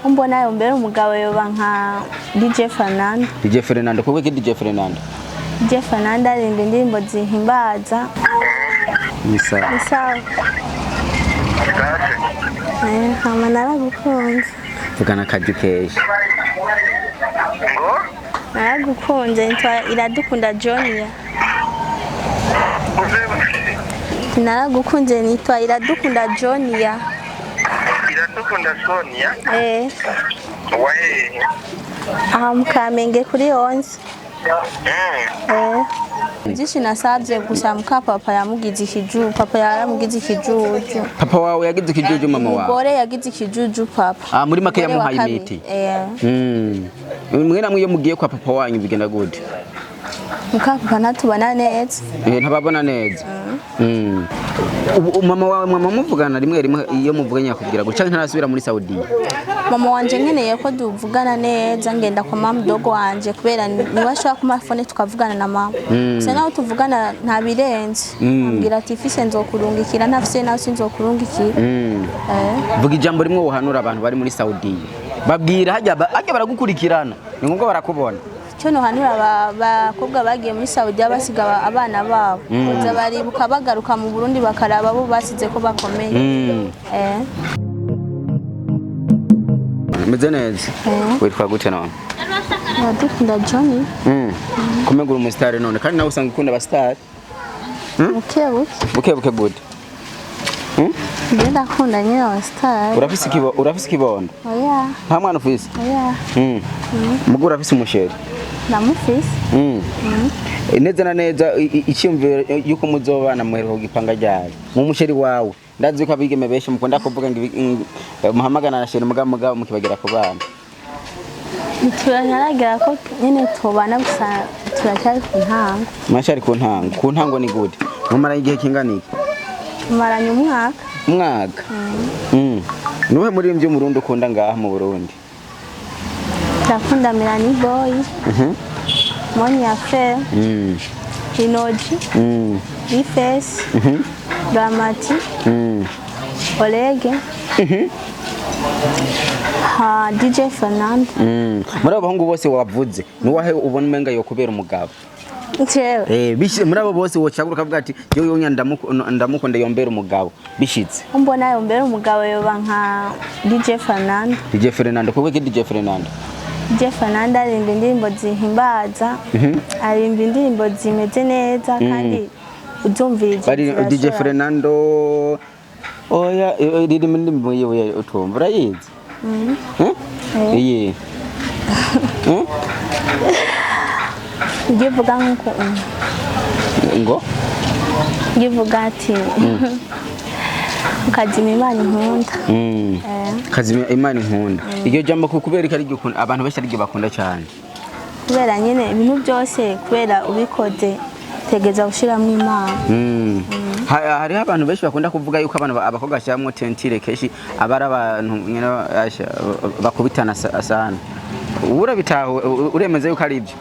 Umbona yombera umugabo yoba nka DJ Fernando. DJ Fernando kuko ki DJ Fernando? DJ Fernando arimba indirimbo zihimbaza. Misa. Kama naragukunze. Tugana kajukeje. Ngo? Naragukunze iradukunda Jonia. Naragukunze nitwa iradukunda Jonia. Iradukunda Sonia? Wahe? Aha Mukamenge kuri 11. Jishi nasabye gusa muka papa yamugize ikijuju, papa yaramugize ikijuju. Papa wawe yagize ikijuju mama wawe? Umugore yagize ikijuju papa. Muri make yamuhaye imiti. Mwe namwe iyo mugiye kwa papa wanyu bigenda gute? Muka papa natubana neza. Ntababona neza. Mama wawe muvugana rimwe iyo muvuganya akubwira guca ntarasubira muri Saudi. Mama wanje nkeneye ko duvugana neza ngenda kwa mama dogo wanje kubera niwe ashaka kuma phone tukavugana na mama. Gusa naho tuvugana nta birenze. Ambwira ati fise nzokurungikira ntafise naho sinzokurungikira. Vuga ijambo rimwe wohanura abantu bari muri Saudi. Babwira hajya baragukurikirana. Ni ngombwa barakubona. Cyo no hanura abakobwa bagiye muri Saudi abasiga abana babo. Kuza baribuka bagaruka mu Burundi bakaraba bo basize ko bakomeye. Meze neza. Witwa gute none? Iradukunda Johnny. Kumegura umustar none kandi nawe usanga ukunda abastar. Buke gute? Ngenda kunda nyine abastar. Urafise ikibondo? Oya. Nta mwana ufise? Oya. Mugura afise umusheri? Namufise. Neza na neza icyumviro yuko muzobana muheruka gipanga ryari. Mu musheri wawe. Ndazi ko abigeme beshe mukunda kuvuga ngo muhamagana na sheri mugabo mukibagira ku bana. Turanyaragira ko nyine tubana gusa turacyari ku ntango. Mashari ku ntango. Ku ntango ni gute? Mumara igihe kingana iki? Maranye umwaka. Nuhe muri mvyo mu Burundi ukunda ngaha mu Burundi? Ndakunda Melanie Boy. Moni Affair. Inoji. Bifes. Dramati. Olege. DJ Fernando. Muri abahungu bose wavuze nuwahe ubona umenga yo kubera umugabo? Bishe muri abo bose wocaguruka avuga ati yo yonya ndamukunda yombera umugabo bishitse. Umbona yombera umugabo yoba nka DJ Fernando. DJ Fernando kuko ki DJ Fernando? DJ Fernando arimba indirimbo zihimbaza. Arimba indirimbo zimeze neza kandi uzumvirije. DJ Fernando oya riri mu ndimbo yewe utumva urayizi? Ngivuga nko ngo ngivuga ati kazima Imana inkunda. Kazima Imana inkunda. Iryo jambo kubera ikari gikunda abantu bashya ari bakunda cyane. Kubera nyine ibintu byose kubera ubikoze tegeza ushiramo Imana. Hari abantu benshi bakunda kuvuga yuko abantu abakobwa cyamwe tentire keshi abara abantu nyine bakubitana sana. Urabitaho uremeze yuko ari ibyo.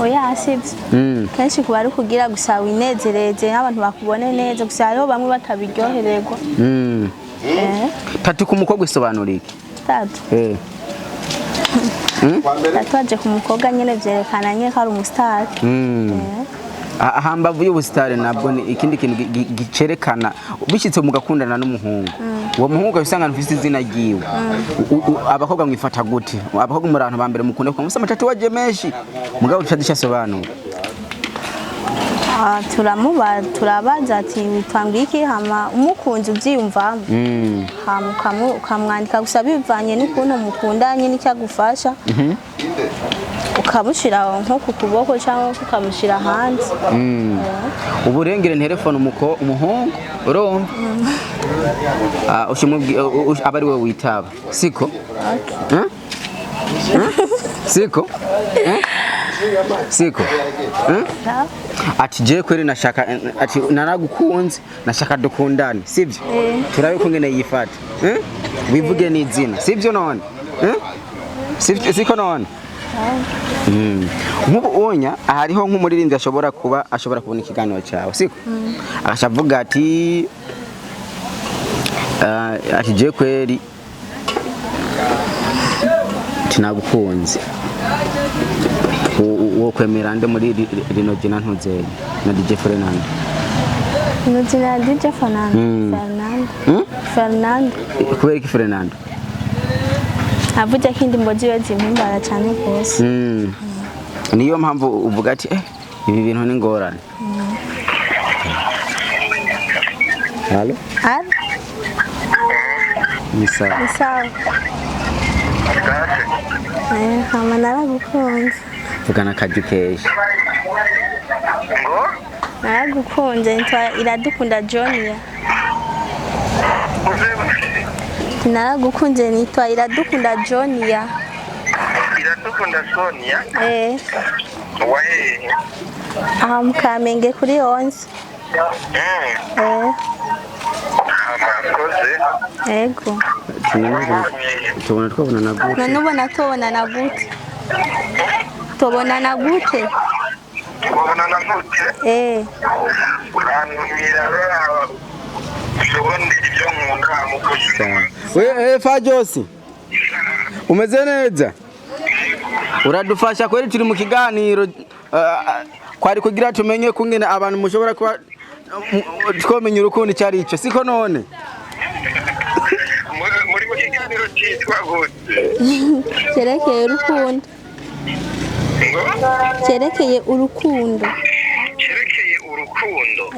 Oya asibye. Kenshi kuba ari kugira gusa winezereze abantu bakubone neza gusa hariho bamwe batabiryohererwa. Tatu ku mukobwa isobanura iki? Tatu. Tatuaje ku mukobwa nyine byerekana nyine ko ari umustar. Ahambavu y'ubusitari nabwo ni ikindi kintu gicerekana bishitse mugakundana n'umuhungu. Uwo muhungu usanga ufite izina giwe. Abakobwa mwifata gute? Abakobwa muri abantu bambere mukunda ko musama tatuaje menshi. Mugabo ucadisha sobanura. Turabaza ati twambiki hama umukunzi ubyiyumvamo. Hama ukamwandika gusa bivanye n'ukuntu mukundanye n'icyagufasha. Ukamushira nko ku kuboko cyangwa ukamushira hanze. Uburengere telefone umuhungu urumva? Abari we witaba siko? Siko? Siko? Ati je kweri nashaka ati naragukunze nashaka dukundane sibyo? Turabe ko ngene yifata. Wivuge n'izina sibyo none? Siko none? Nk'ubu onya hariho nk'umuririmbyi ashobora kubona ikiganiro cyawe siko agashavuga ati je kweri nagukunze wo kwemera nde muri rino jina ntuzeye na DJ Fernando Nuzina DJ Fernando. Fernando. kubera iki Fernando Avuga kindi mbozi we zimpimbara cyane rwose. Niyo mpamvu uvuga ati ibi bintu ni ngorane. Halo? Halo? Misa. Sawa. Kama naragukunze. Vugana kajukeje. Ngo? Naragukunze ntwa Iradukunda Jonia. Naragukunze nitwa Iradukunda Jonia. Iradukunda Sonia? Wahe? Aha Mukamenge kuri 11. Amakoze? Ego. Tubona twabonana gute? None ubona tubonana gute? Tubonana gute? Tubonana gute? Urantumira rero. Ubundi ibyo mwuka mukoze. Fajosi. Umeze neza? Uradufasha kweli turi mu kiganiro kwari kugira tumenye kungene abantu mushobora kuba twomenya urukundo cyari ico siko none muri mu kiganiro cyitwa gute Cerekeye urukundo Cerekeye urukundo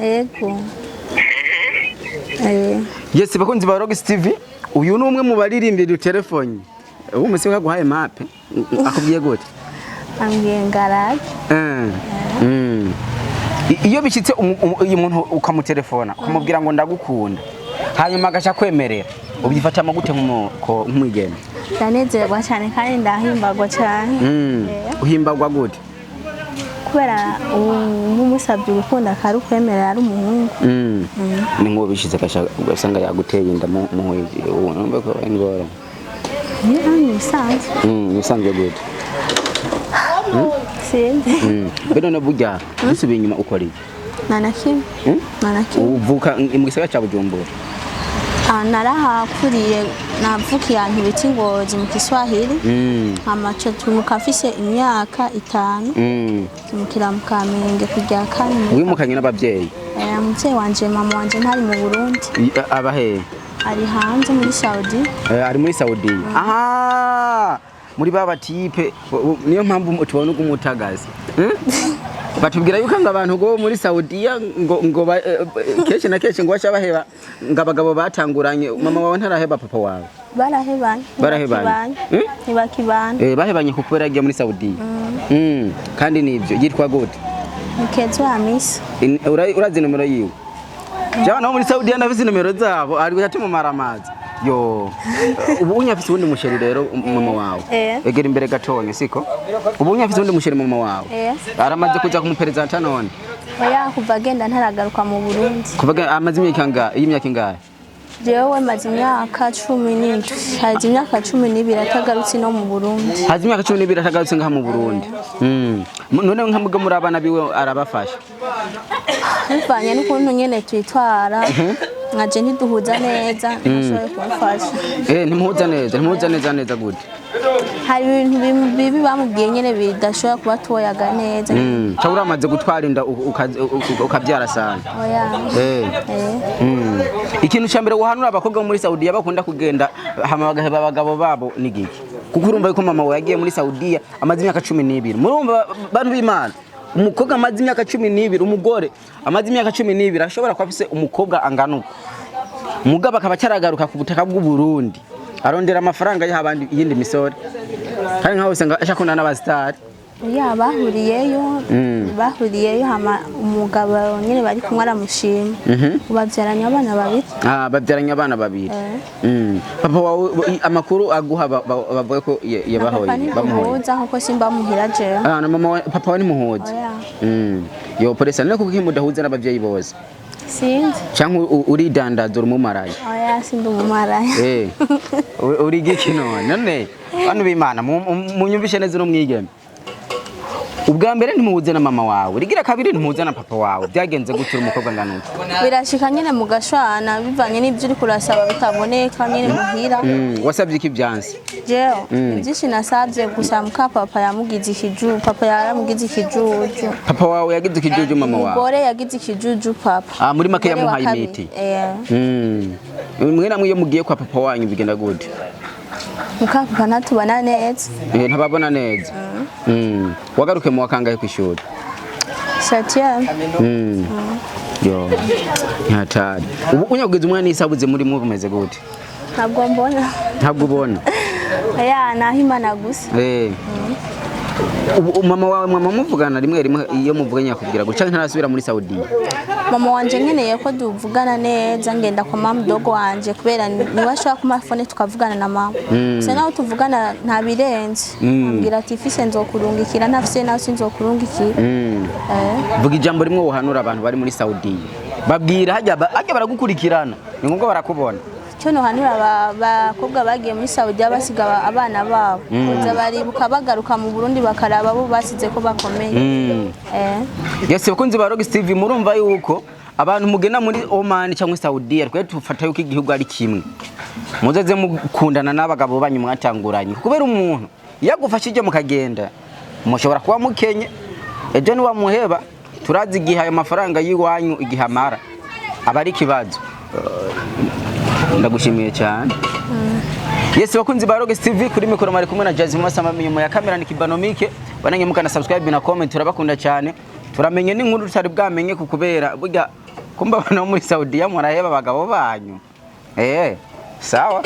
Ego Yes bakunzi ba Rox TV uyu ni umwe mu baririmbira du telefone ubu muse kaguhaye mape akubwiye gute ambwiye ngaraje iyo bishitse uyu muntu ukamutelefona ukamubwira ngo ndagukunda hanyuma agasha kwemerera ubyifata amagute nk'umwigeme Ndanezerwa cyane kandi ndahimbagwa cyane uhimbagwa gute kubera umusabye urukundo akarukwemerera ari umuhungu ni ngo bishize gasanga yaguteye inda mu numva ko ingora nisanzwe gute sinzi bero no burya bisubiye inyuma ukora iki nanakimwe uvuka mu gisagara cya Bujumbura narahakuriye navukiye ahantu bita Ngozi mu Kiswahili amaco tumuka mfise imyaka 5 tumukira mu Kamenge kujya kane wimukanye n'abavyeyi umuvyeyi wanje mama wanje ntari mu Burundi abahe ari hanze muri Saudi ari muri Saudi aha muri baba tipe niyo mpamvu tubona ugumutagazi batubwira yuko abantu go muri Saudiya ngo keshi na keshi ngo bashabaheba ngabagabo batanguranye mama wawe ntaraheba papa wawe barahebanye ntibakibana bahebanye kuko yaragiye muri Saudiya kandi nivyo yitwa gute Mkezo Hamisi urazi nomero yiwe jana no muri Saudiya ndafise nomero zabo ari hati mu maramazi yo ubu unyafise ubundi musheri rero mama wawe egera imbere gatonye siko ubu unyafise ubundi musheri mama wawe aramaze kuja kumuperezanta none oya kuva agenda ntaragaruka mu Burundi kuva amaze imyaka ingahe jewe maze imyaka 17 haje imyaka 12 atagarutse no mu Burundi haje imyaka 12 atagarutse ngaha mu Burundi none nkamuga muri abana biwe arabafasha bivanye n'ukuntu nyene twitwara nkaje ntiduhuza neza nashoboye kumufasha ntimuhuza neza gute hari ibintu bibi bamubwiye nyene bidashobora kuba toyaga neza cyangwa uramaze gutwara inda ukabyara sana ikintu cyambere wahanura abakobwa muri Saudiya bakunda kugenda hama bagaheba abagabo babo nigiki kuko urumva yuko mama we yagiye muri Saudiya amaze imyaka 12 murumva bantu b'Imana umukobwa amaze imyaka 12 umugore amaze imyaka 12 ashobora kuba afise umukobwa anganuka mugaba akaba cyaragaruka ku butaka bw'u Burundi arondera amafaranga y'abandi yindi misore kandi nkaho usanga ashakunda n'abastari bahuriyeyo hama umugabo nyene bari kumwe aramushima babyaranye abana babiri papa wawe amakuru aguha bavuga ko yabahoye bamuhoza nkuko simba muhira je na mama papa wa ni muhoza yo polisi nako mudahuza n'abavyeyi bose sinzi cyangwa uridandaza urumumaraye oya sindi umumaraye uri giki none bantu b'Imana munyumvishe neza no mwigeme ubwa mbere ntimuhuze na mama wawe rigira kabiri ntimuhuze na papa wawe byagenze gutira umukobwa nganuka birashika nyine mu gashwana bivanye n'ibyo uri kurasaba bitaboneka nyine muhira wasabye iki byansi jewe byinshi nasabye gusa muka papa yamugize ikijuju papa yaramugize ikijuju papa wawe yagize ikijuju mama wawe umugore yagize ikijuju papa muri make yamuhaye imiti mwe namwe iyo mugiye kwa papa wanyu bigenda gute muka papa natubona neza ntababona neza wagaruke mu wakangaye kwishuri Satya yo nyatari ubu unyagugize umwana isabuze muri mu bumeze gute ntabwo ubona ya nahimana gusa mama wawe muvugana rimwe iyo muvuganye yakubwira guca ntarasubira muri Saudi mama wanje nkeneye ko duvugana neza ngenda kwa mama dogo wanje kubera niwe ashaka ku mafone tukavugana na mama se nawe tuvugana nta birenze ambwira ati fise nzokurungikira ntafise nawe sinzokurungikira vuga ijambo rimwe wohanura abantu bari muri Saudi babwira hajya baragukurikirana ni ngombwa barakubona cyo no hanura abakobwa bagiye muri Saudi basiga abana babo kuza baribuka bagaruka mu Burundi bakaraba bo basize ko bakomeye yese bakunzi ba Rock TV murumva yuko abantu mugena muri Oman cyangwa Saudi twe tufata yuko igihugu ari kimwe muzaze mukundana n'abagabo banyu mwatanguranye kubera umuntu yagufashije mukagenda mushobora kuba mukenye ejo ni wamuheba turazi igihe ayo mafaranga yiwanyu igihamara abari kibazo ndagushimiye cyane yesi bakunzi ba Rock TV kuri mikoro mari kumwe na Jazzy Masama inyuma ya kamera ni Kibanomike bananye mukana subscribe na comment turabakunda cyane turamenye n'inkuru tutari bwamenye kukubera burya kumba bana muri Saudi ya muraheba abagabo banyu sawa